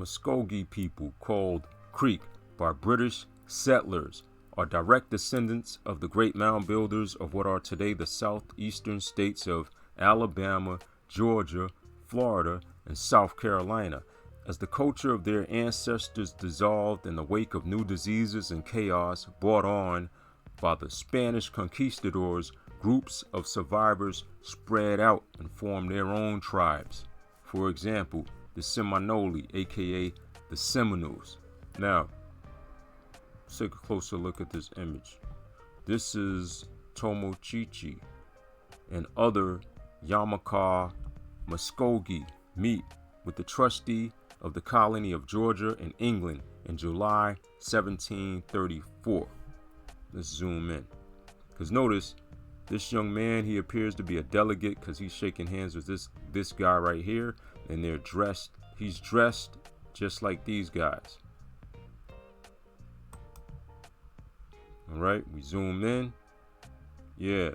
Muscogee people, called Creek by British settlers, are direct descendants of the great mound builders of what are today the southeastern states of Alabama, Georgia, Florida, and South Carolina. As the culture of their ancestors dissolved in the wake of new diseases and chaos brought on by the Spanish conquistadors, groups of survivors spread out and formed their own tribes. For example, the Seminole, aka the Seminoles. Now, let's take a closer look at this image. This is Tomochichi and other Yamaka Muscogee meet with the trustee of the colony of Georgia in England in July 1734. Let's zoom in. Because notice, this young man, he appears to be a delegate because he's shaking hands with this guy right here. And he's dressed just like these guys. All right, we zoom in. Yeah.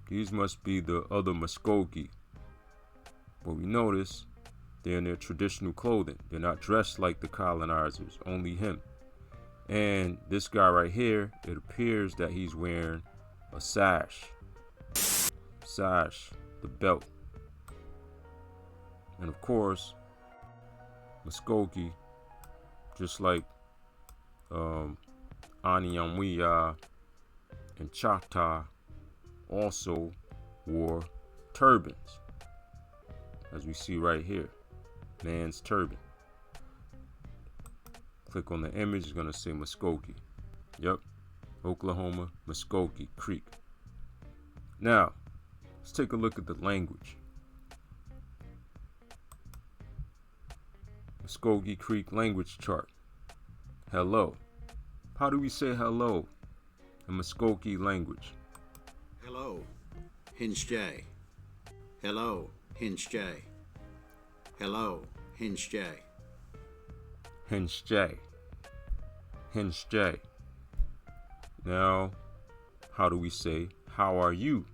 These must be the other Muscogee. But we notice they're in their traditional clothing. They're not dressed like the colonizers, only him. And this guy right here, it appears that he's wearing a sash. The belt. And of course, Muscogee, just like Anyanwiya and Chata, also wore turbans, as we see right here, man's turban. Click on the image, it's gonna say Muscogee. Yep, Oklahoma, Muscogee Creek. Now, let's take a look at the language. Muscogee Creek language chart. Hello. How do we say hello in Muscogee language? Hello, Hinge J. Hello, Hinge J. Hello, Hinge J. Hinge J. Hinge J. Now, how do we say how are you?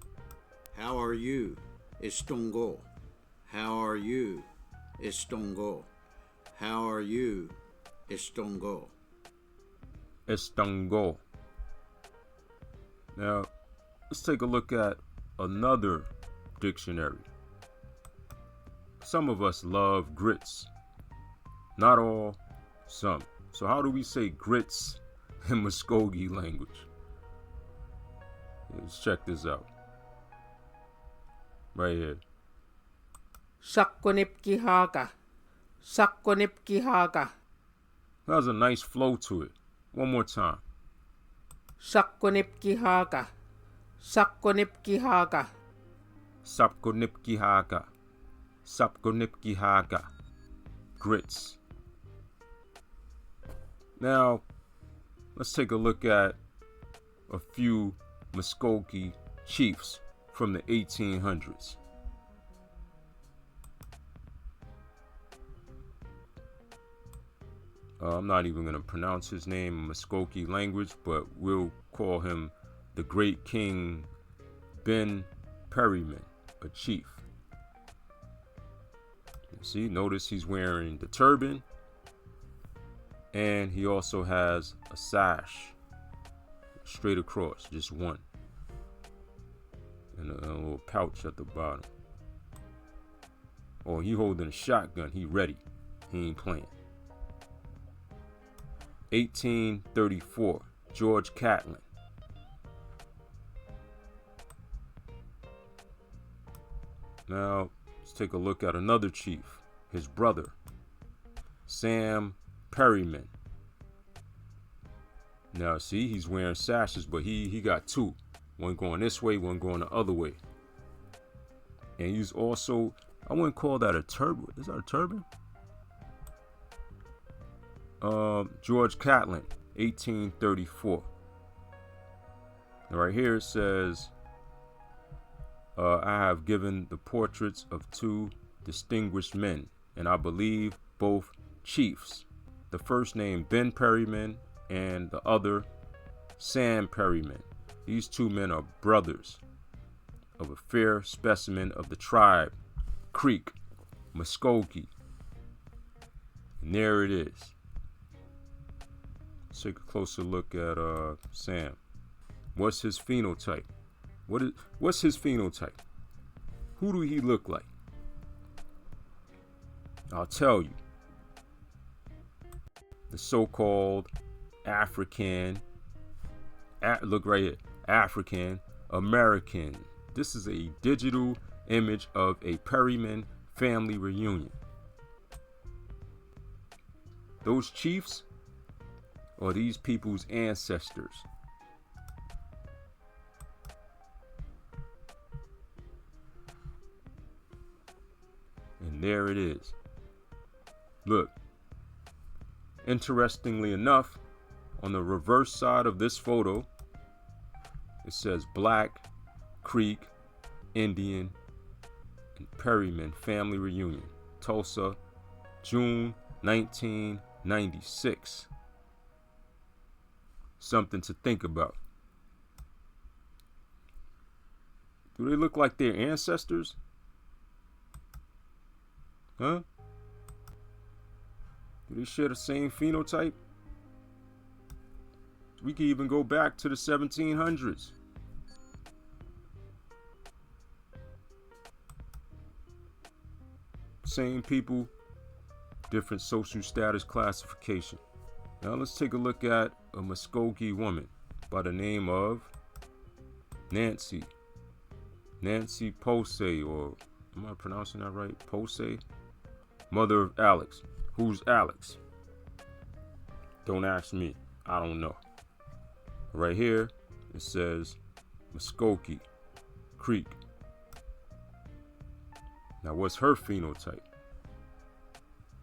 How are you? Estongo. How are you? Estongo. How are you? Estongo. Estongo. Now, let's take a look at another dictionary. Some of us love grits. Not all, some. So how do we say grits in Muscogee language? Let's check this out. Right here. Sakkonipkihaka. Sakkonipkihaka. That has a nice flow to it. One more time. Sakkonipkihaka. Sakkonipkihaka. Sapkonipkihaka. Sapkonipkihaka. Grits. Now, let's take a look at a few Muscogee chiefs from the 1800s. I'm not even going to pronounce his name in Muscogee language, but we'll call him the Great King Ben Perryman, a chief. See, notice he's wearing the turban, and he also has a sash straight across, just one, and a little pouch at the bottom. Oh, he holding a shotgun. He ready. He ain't playing. 1834, George Catlin. Now, let's take a look at another chief, his brother, Sam Perryman. Now, see, he's wearing sashes, but he got two. One going this way, one going the other way. And he's also, I wouldn't call that a turban. Is that a turban? George Catlin, 1834. And right here it says, I have given the portraits of two distinguished men, and I believe both chiefs. The first name Ben Perryman and the other Sam Perryman. These two men are brothers of a fair specimen of the tribe, Creek, Muscogee. And there it is. Let's take a closer look at Sam. What's his phenotype? What's his phenotype? Who do he look like? I'll tell you. The so-called African, look right here, African American. This is a digital image of a Perryman family reunion. Those chiefs are these people's ancestors. And there it is. Look. Interestingly enough, on the reverse side of this photo, it says Black, Creek, Indian, and Perryman family reunion, Tulsa, June 1996. Something to think about. Do they look like their ancestors? Huh? Do they share the same phenotype? We can even go back to the 1700s. Same people, different social status classification. Now let's take a look at a Muscogee woman by the name of Nancy Pose, or am I pronouncing that right? Pose? Mother of Alex. Who's Alex? Don't ask me. I don't know. Right here, it says Mvskoke Creek. Now, what's her phenotype?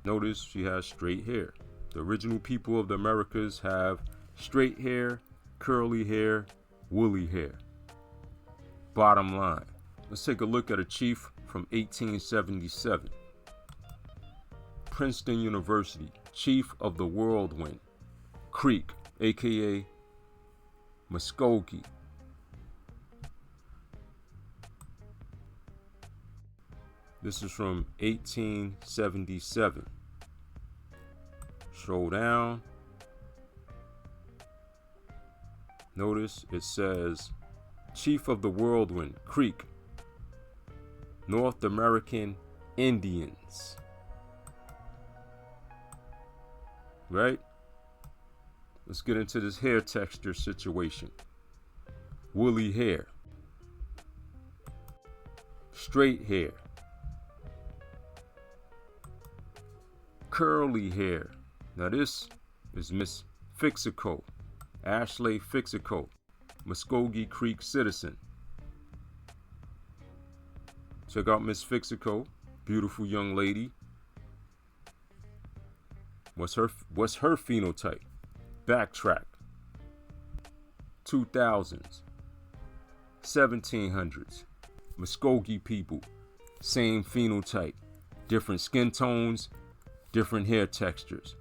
Notice she has straight hair. The original people of the Americas have straight hair, curly hair, woolly hair. Bottom line. Let's take a look at a chief from 1877. Princeton University, chief of the Whirlwind, Creek, aka Muscogee. This is from 1877. Scroll down. Notice it says chief of the Whirlwind, Creek, North American Indians. Right? Let's get into this hair texture situation. Woolly hair. Straight hair. Curly hair. Now this is Miss Mvskoke, Ashley Mvskoke, Muscogee Creek citizen. Check out Miss Mvskoke, beautiful young lady. What's her phenotype? Backtrack. 2000s, 1700s. Muscogee people, same phenotype, different skin tones, different hair textures.